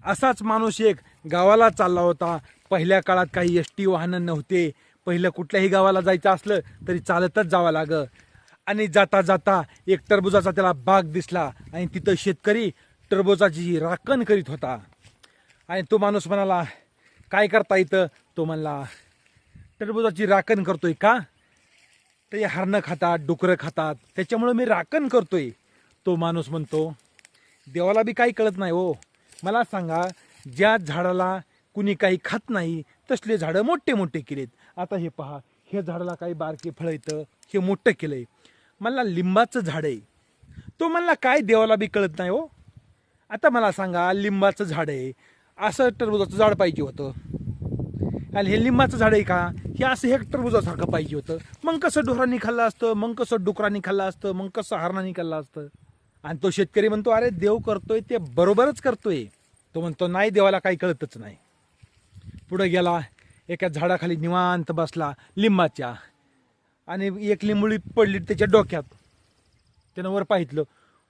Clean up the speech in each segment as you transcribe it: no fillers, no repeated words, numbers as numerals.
असाच माणूस एक गावाला चालला होता. पहिल्या काळात काही एस टी वाहनं नव्हते. पहिलं कुठल्याही गावाला जायचं असलं तरी चालतच जावं लागं. आणि जाता जाता एक टरबुजाचा त्याला बाग दिसला आणि तिथं शेतकरी टरबुजाची राखण करीत होता. आणि तो माणूस म्हणाला, काय करता इथं? तो म्हणला, टरबुजाची राखण करतोय. का? ते हरणं खातात, डुकरं खातात, त्याच्यामुळं मी राखण करतोय. तो माणूस म्हणतो, देवाला बी काही कळत नाही हो. मला सांगा, ज्या झाडाला कुणी काही खात नाही तसले झाडं मोठे मोठे केलेत. आता हे पहा, हे झाडाला काही बारके फळ येतं, हे मोठं केलंय. मला लिंबाचं झाड आहे. तो म्हणला, काय देवाला बी कळत नाही हो. आता मला सांगा, लिंबाचं झाड आहे, असं टरबुजाचं झाड पाहिजे होतं. आणि हे लिंबाचं झाड आहे का, हे असं हे टरबुजासारखं पाहिजे होतं. मग कसं ढोरांनी खाल्लं असतं, मग कसं डुकरांनी खाल्लं असतं, मग कसं हरणांनी खाल्लं असतं. आणि तो शेतकरी म्हणतो, अरे देव करतोय ते बरोबरच करतोय. तो म्हणतो, नाही, देवाला काही कळतच नाही. पुढे गेला, एका झाडाखाली निवांत बसला लिंबाच्या, आणि एक लिंबुळी पडली त्याच्या डोक्यात. त्यानं वर पाहितलं,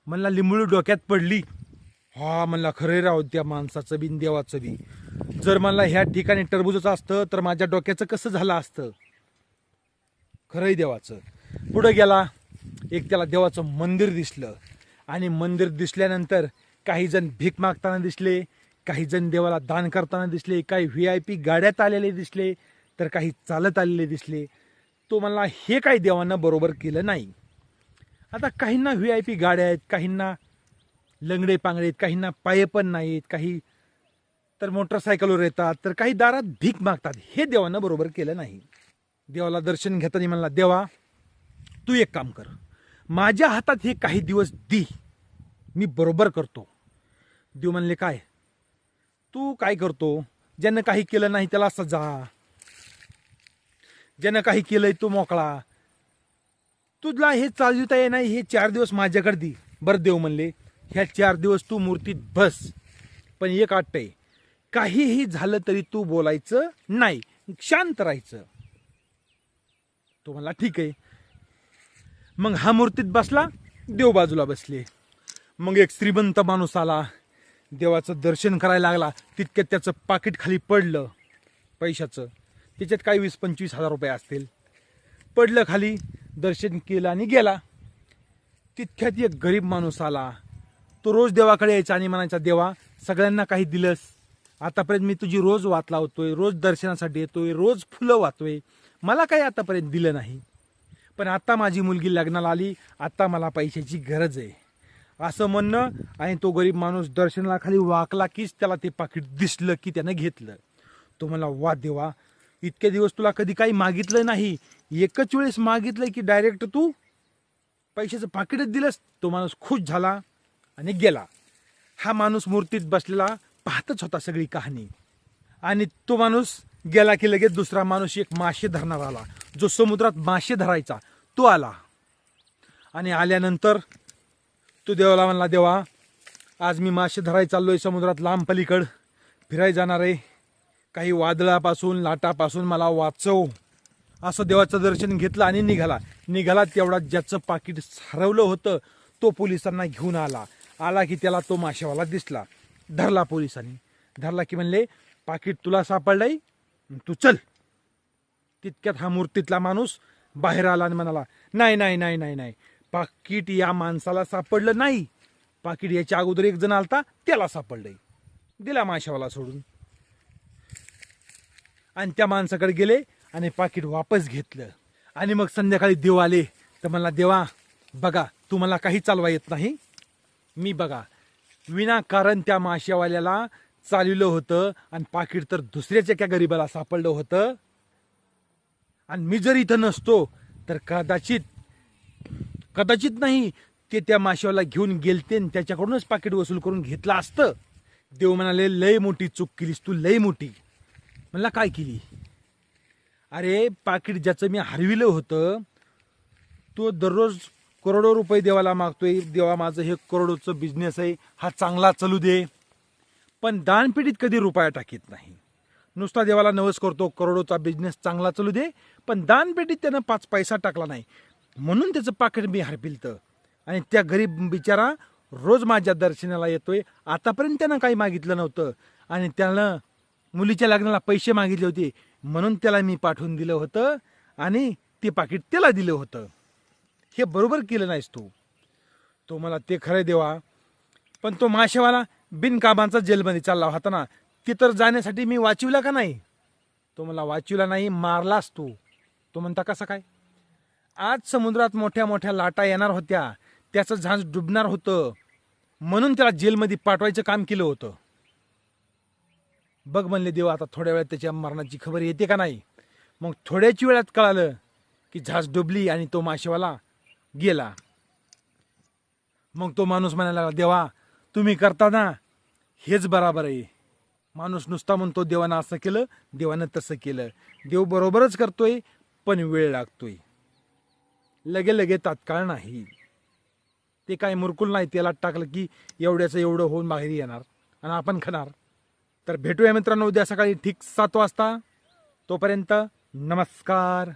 म्हणला, लिंबुळी डोक्यात पडली. हा, म्हणला, खरंय राव, त्या माणसाचं बी देवाचं बी. जर मला ह्या ठिकाणी टरबुजाचं असतं तर माझ्या डोक्याचं कसं झालं असतं. खरंय देवाचं. पुढे गेला, एक त्याला देवाचं मंदिर दिसलं. आणि मंदिर दिसल्यानंतर काही जण भीक मागताना दिसले, काही जण देवाला दान करताना दिसले, काही VIP गाड्यात आलेले दिसले, तर काही चालत आलेले दिसले. तो म्हणला, हे काही देवानं बरोबर केलं नाही. आता काहींना VIP गाड्या आहेत, काहींना लंगडे पांगडे आहेत, काहींना पाये पण नाहीत, काही तर मोटरसायकलवर येतात, तर काही दारात भीक मागतात. हे देवानं बरोबर केलं नाही. देवाला दर्शन घेताना म्हणला, देवा, तू एक काम कर, माझ्या हातात हे काही दिवस दे, मी बरोबर करतो. देव म्हणले, काय? तू काय करतो? ज्यानं काही केलं नाही त्याला सजा, ज्यानं काही केलंय तो मोकळा. तुला हे चालवता ये नाही, हे 4 दिवस माझ्याकडे दे. बरं, देव म्हणले, ह्या 4 दिवस तू मूर्तीत बस, पण एक अट आहे, काहीही झालं तरी तू बोलायचं नाही, शांत राहायचं. तो म्हणला, ठीक आहे. मग हा मूर्तीत बसला, देव बाजूला बसले. मग एक श्रीमंत माणूस आला, देवाचं दर्शन करायला लागला. तितक्यात त्याचं पाकिट खाली पडलं पैशाचं. त्याच्यात काही 20-25 हजार रुपये असतील. पडलं खाली, दर्शन केलं आणि गेला. तितक्यात एक गरीब माणूस आला. तो रोज देवाकडे यायचा आणि म्हणायचा, देवा, सगळ्यांना काही दिलंस, आतापर्यंत मी तुझी रोज वाट लावतोय, रोज दर्शनासाठी येतोय, रोज फुलं वाहतोय, मला काही आतापर्यंत दिलं नाही. पण आता माझी मुलगी लग्नाला आली, आता मला पैशाची गरज आहे, असं म्हणणं. आणि तो गरीब माणूस दर्शनाला खाली वाकला कीच त्याला ते पाकिट दिसलं की त्यानं घेतलं. तो म्हणला, वा देवा, इतके दिवस तुला कधी काही मागितलं नाही, एकच वेळेस मागितलंय की डायरेक्ट तू पैशाचं पाकिटच दिलंस. तो माणूस खुश झाला आणि गेला. हा माणूस मूर्तीत बसलेला पाहतच होता सगळी कहाणी. आणि तो माणूस गेला की लगेच दुसरा माणूस, एक मासे धरणार आला, जो समुद्रात मासे धरायचा, तो आला. आणि आल्यानंतर तो देवाला म्हणला, देवा, आज मी मासे धरायला चाललोय समुद्रात, लांब पलीकड फिरायला जाणार आहे, काही वादळापासून लाटापासून मला वाचव. असं देवाचं दर्शन घेतलं आणि निघाला. तेवढा ज्याचं पाकिट हरवलं होतं तो पोलिसांना घेऊन आला की त्याला तो माशावाला दिसला. धरला पोलिसांनी. धरला की म्हणले, पाकिट तुला सापडलंय, तू चल. तितक्यात हा मूर्तीतला माणूस बाहेर आला आणि म्हणाला, नाही नाही नाही नाही नाही, पाकिट या माणसाला सापडलं नाही, पाकिट याच्या अगोदर एक जण आलता त्याला सापडलंय. दिला माशावाला सोडून आणि त्या माणसाकडे गेले आणि पाकिट वापस घेतलं. आणि मग संध्याकाळी देव आले तर म्हणला, देवा, बघा, तुम्हाला काही चालवा येत नाही, मी बघा विनाकारण त्या माशावाल्याला चालवलं होतं आणि पाकिट तर दुसऱ्याच एका गरीबाला सापडलं होतं. आणि मी जर इथं नसतो तर कदाचित नाही, ते त्या माशावाला घेऊन गेलते आणि त्याच्याकडूनच पाकिट वसूल करून घेतलं असतं. देव म्हणाले, लय मोठी चूक केलीस तू, लय मोठी. म्हणला, काय केली? अरे, पाकिट ज्याचं मी हरविलं होतं तो दररोज करोडो रुपये देवाला मागतोय, देवा, माझं हे करोडोचं बिझनेस आहे, हा चांगला चालू दे. पण दानपेटीत कधी रुपया टाकीत नाही. नुसता देवाला नवस करतो, करोडोचा बिझनेस चांगला चालू दे, पण दानपेटीत त्यानं 5 पैसा टाकला नाही, म्हणून त्याचं पाकिट मी हरपिलतं. आणि त्या गरीब बिचारा रोज माझ्या दर्शनाला येतोय. आतापर्यंत त्यानं काही मागितलं नव्हतं आणि त्यानं मुलीच्या लग्नाला पैसे मागितले होते म्हणून त्याला मी पाठवून दिलं होतं आणि ते पाकिट त्याला दिलं होतं. हे बरोबर केलं नाहीस तू. तो मला ते खरं देवा, पण तो माशेवाला बिनकामाचा जेलमध्ये चालला होता ना, तिथं जाण्यासाठी मी वाचविला का नाही? तो मला वाचविला नाही, मारलास तू. तो म्हणता कसं काय? आज समुद्रात मोठ्या मोठ्या लाटा येणार होत्या, त्याचं जहाज डुबणार होतं म्हणून त्याला जेलमध्ये पाठवायचं काम केलं होतं. बघ म्हणले देवा, आता थोड्या वेळात त्याच्या मरणाची खबर येते का नाही? मग थोड्याच वेळात कळालं की जहाज डुबली आणि तो माशेवाला गेला. मग तो माणूस म्हणायला लागला, देवा तुम्ही करता ना हेच बरोबर आहे. माणूस नुसता म्हणतो देवानं असं केलं, देवानं तसं केलं. देव बरोबरच करतोय, पण वेळ लागतोय, लगे लगे तात्काळ नाही. ते काय मुरकुल नाही, तेलात टाकलं की एवढ्याचं एवढं होऊन बाहेर येणार आणि आपण खाणार. तर भेटूया मित्रांनो उद्या सकाळी ठीक 7 वाजता. तोपर्यंत नमस्कार.